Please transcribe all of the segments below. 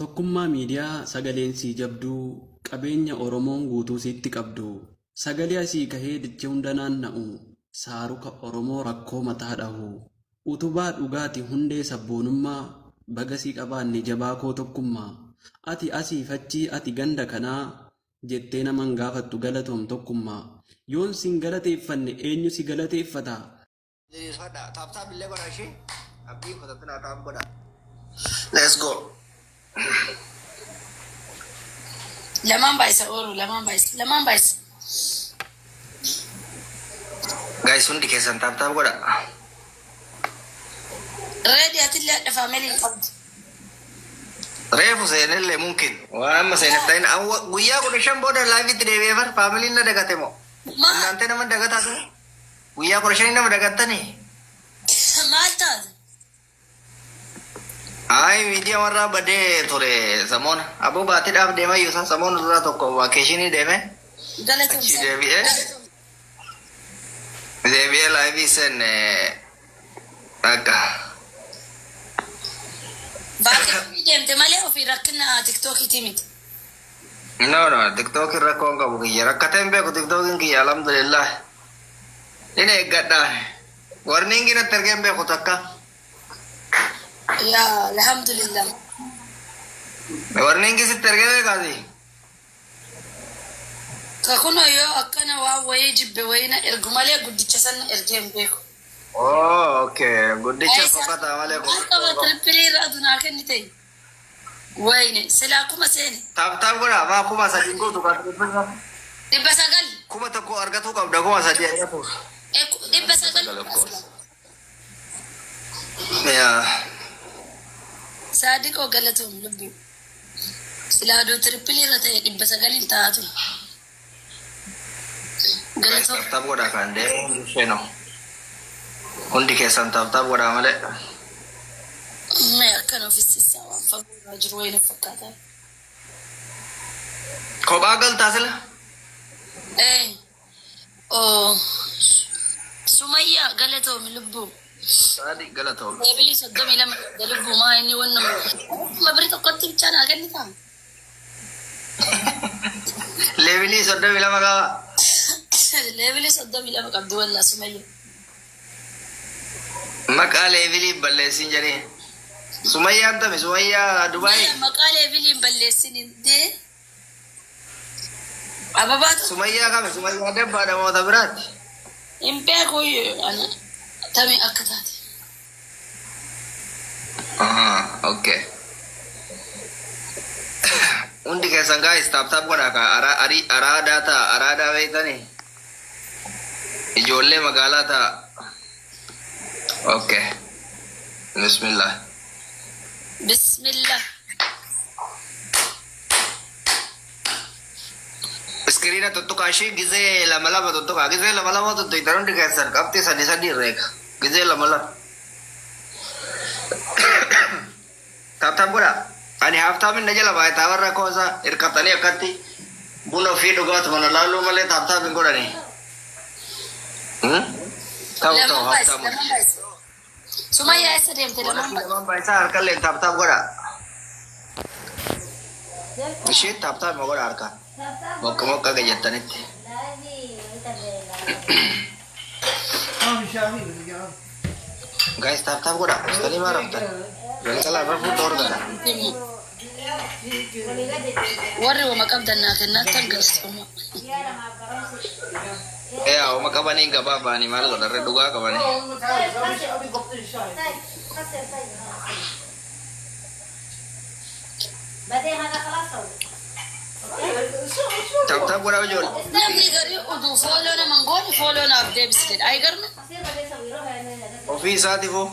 Tokkummaa miidiyaa sagaleensii jabduu qabeenya Oromoon guutuu sitti qabdu sagalee asii kahee dicha hunda naanna'u saaruka Oromoo rakkoo mataa dhahu utubaa dhugaati hundee sabboonummaa bagasii qabaanne jabaa koo tokkummaa ati asii fachii ati ganda kanaa jettee naman gaafattu galatoom tokkummaa yoon sin galateeffanne eenyu si galateeffata. Let's go. Laman baisa oru, laman baisa. Guys, hundi keessan taap godha. Ready atilla the family qad. Reefu seenillee mumkin. Waan amma seenatain guyyaa kudha shan booda live itti deebi'eefar faamiliin na dagate moo. Naante nama dagataa sun. Guyyaa kudha shanii nama dagattanii. Maal taate? Ay media warra bade ture samona abu baatiidhaaf deema yuusan samona dura tokko vacation deeme Galateef. deebi'ee live sen akka Baati deemte malee ofii rakkina TikTok timit. no TikTok rakkoon qabu kiyya rakkateen beeku TikTokin kiyya alhamdulillah ine eeggadha warning ina tergeen beeku takka Ya, alhamdulillah. warning kisi tergee kaasi Kakuno yo akkana waa wayee jibbe wayina ergu malee guddicha san ergeen beeku. oh okay guddicha fokkata malee Akkaba tilpiri raduna kennite. Wayne sila kuma seeni. taap godha maa kuma sadii gootu kaasa Dhibba sagal. kuma tokko argatu qabda kuma sadii argatu Dhibba sagal. yeah. Sadiq galatoom lubbu. Sila do tripli rata dhibba sagalin taatu. Galatoom. Taap godha kan dee sheno hundi keessan taap godha malee Me akkana ofisi sawa fagu jiru wayne fakkaata. kophaa galtaa sila Oh. Sumayya galatoom lubbu. sadi galatoo Ebili soddomi lama galubbu maa inni wannan mabri tokkotti bichaan kennita. leebilii soddomi lama qaba Ebili soddomi lama qabdu walla Sumayya. maqaa leebilii balleessin jedhee sumayyaan tami sumayyaa dubaay Maqaa Ebili balleessinin dee. Ababaatu sumayyaa kame sumayyaa dabbaadha moota biraatti hin beeku ana tami akka taate. okay hundi keessan guys taap godha ka araadaa ta'a araadaa beektanii ijoollee magaalaa ta'a okay bismillah Bismillah. Iskiriina tuttuqaashii gizee lama tuttuqaa gizee lama tuttuqaa hundi keessan qabxii sadii reeka gizee lama taap godha ani haaftaamiin na jala baay'ee taabarra koosa hirkatanii akkatti buna ofii dhugaatu mana laaluu malee taaptaapiin godhanii ta'u haaftaamu Sumayya isa deemte lamaan lamaan baay'isaa harkallee taap godha ishee taap godha harkaan mokka gayyattanitti guys taap godha ustaanii maa rabtan galgalaa rafuu dhoorgata warri wama qabdan naa kennaattan galatooma. uma qabanii gabaa baanii maal godharre dhugaa qabanii taap godha ijoollee Namni garii oduu fooloo naman goone fooloo naaf deebisite ay garna. ofii isaatiifoo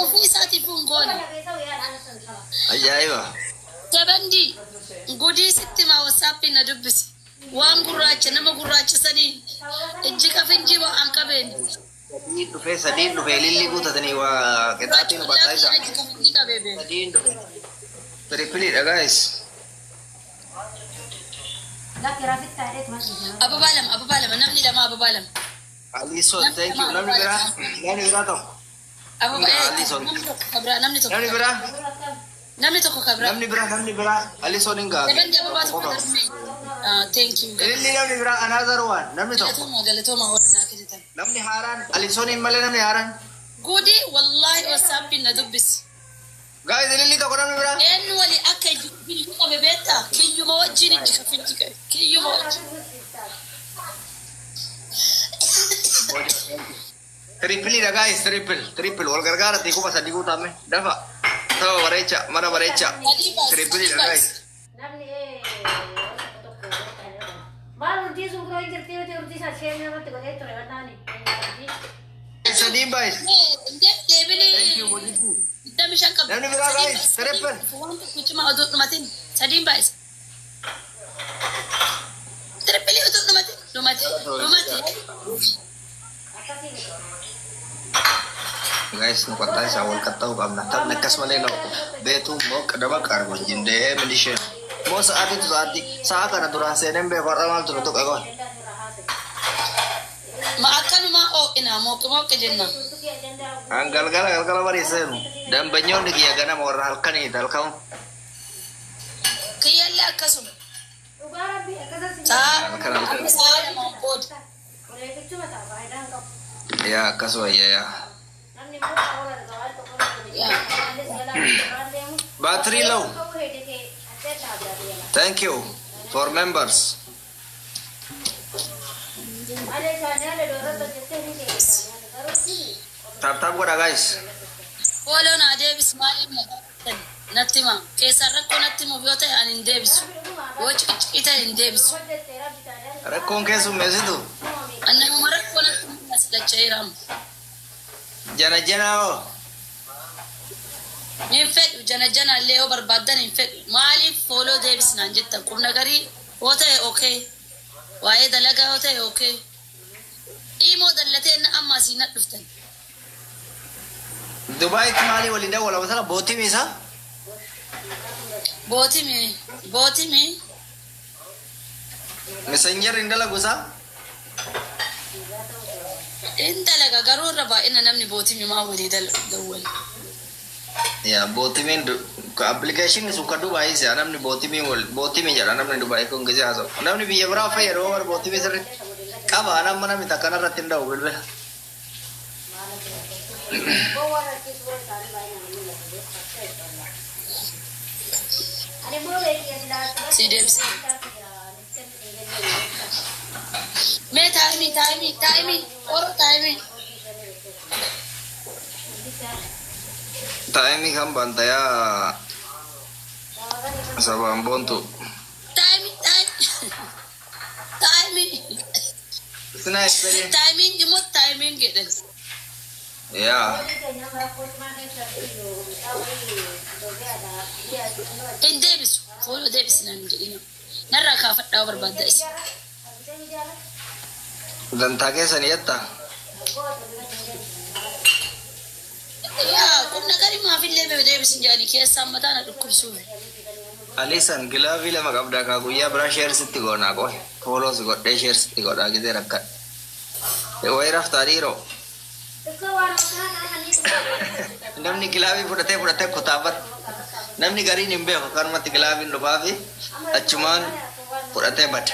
Ofii isaatiif hin goone. ajaa'iba Tabandi gudii sitti maa WhatsApp na dubbisi. Waan gurraacha nama gurraachisanii ijji kafinjii waan an qabeen. sadiin dhufee lilli guutatanii waa qixaatiin ubataa isa sadiin dhufe tripiliidha guys Ababaa lama namni lama ababaa lama. Alison thank you namni biraa tokko Ababaa namni tokko. namni biraa Namni tokko kabra. namni bira Alison Inga. Daban dia bawa tokko darbe. Thank you. Inni namni bira another one. Namni tokko. Galatoma horna kiditan. Namni haaraan Alison Imale namni haaraan. Gudi wallahi WhatsApp na dubbis. Guys, inni tokko namni bira. En wali akka bilku qabe beta kiyyu ma wajjin itti kafinti kai. Kiyyu ma wajjin. Triple da guys, triple. Wal gargaara ti kuma sadi gutame. Dafa. Tawa barecha, mana barecha. Triple da guys. Sadi guys. Thank you, Bojiku. Namni bira guys, triple. Kucuma udut numatin. Sadi guys. Triple udut numatin. Guys, nu kata saya awal kata ukam nak tak nekas maleno. Betu mau kedama kargo jinde medishe. Mau saat itu saat kana turun senem be paramal tu untuk aku. Maakan ma o ina mo ke jenna. Anggal bari senu. Dan banyon di kia gana mau halkan ini dalkau. Kiyalla kasum. Sa mo bod. Ya kaso ya. Battery low. Thank you for members. Tap gua guys. Follow na Davis Mali Natima. Kesa rakko Natima biota anin Davis. Watch ita in Davis. Rakko kesu mesitu. Anna marakko Natima da chairam. Jana oh. Infed jana leo barbadan infed Mali follow Davis nanjetta kumna gari wota okay. Wae dalaga wota okay. Imo dallaten amma sinat duftan. Dubai Mali walinda wala masala boti misa? Boti mi. Messenger indala gusa? Indalaga garura ba ina namni boti mi ma wali dawwal. Ya boti mi application suka Dubai sih namni boti mi jara namni Dubai ko ngeja aso. Namni biya berapa ya rover boti mi sering. Kaba anam mana minta kana ratinda ubel. Si Debs. Me timing. Or timing. Timing kan bantaya sabang bontu. Timing. Sina experience. Timing gitu. Ya. In Davis, follow Davis nanti. Nara kafat dawa berbadai. Dan tage saniyata. Ya, kum nagari maafin lebe Davis njani kesa mata na dukursu. Alisan gila vile magabda ka guya bra share sitti gona ko. Follow si godde share sitti goda gide rakkat. E wairaf tariro. Namni gilavi pudate kutabar. Namni gari nimbe kan mati gilavi lubavi acuman pudate bat.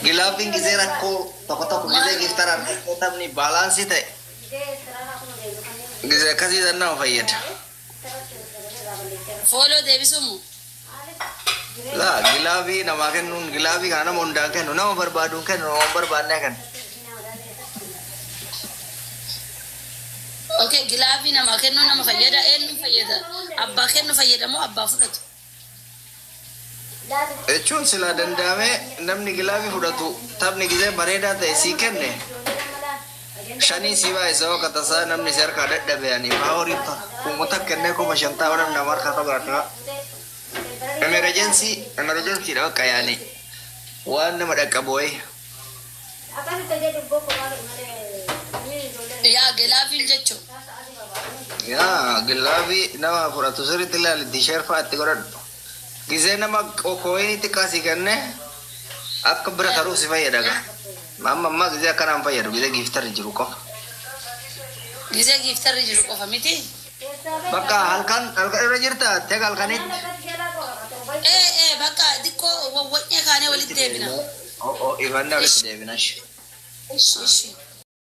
Gilavi gizera ko toko gize giftaran ko tamni balance ite. Gize kasi danna fayyad. Follow Davisu. La gilavi nama kenun gilavi kana monda kenu nama barbadu kenu barbadne kan. Okay, gilavi nama kennu nama fayyada fayyada. Abba kennu fayyada mo abba fudatu. Echun sila dandame namni gilavi fudatu tabni gize bareda ta'e si kenne. Shani siwa isawa katasa namni serka dadhabe ani bahorita kumota kenne ko mashanta wana namar kata garata. Emergency daw kayani. Wan nama dakaboy. Ya gilavi jecho. Ya gilavi nama fudatu suri tilal di share fa atti gorad. Gize nama kokoini tikasi kenne akka bira taru si fayyadaga. Mamma gize kana fayyadu gize giftar jiru ko. Gize giftar jiru ko famiti. Bakka halkan irra jirta tega halkanitti. Bakka xiqqoo wawwanyee kaanee walitti deebina. Ifanna walitti deebinash. Ishi.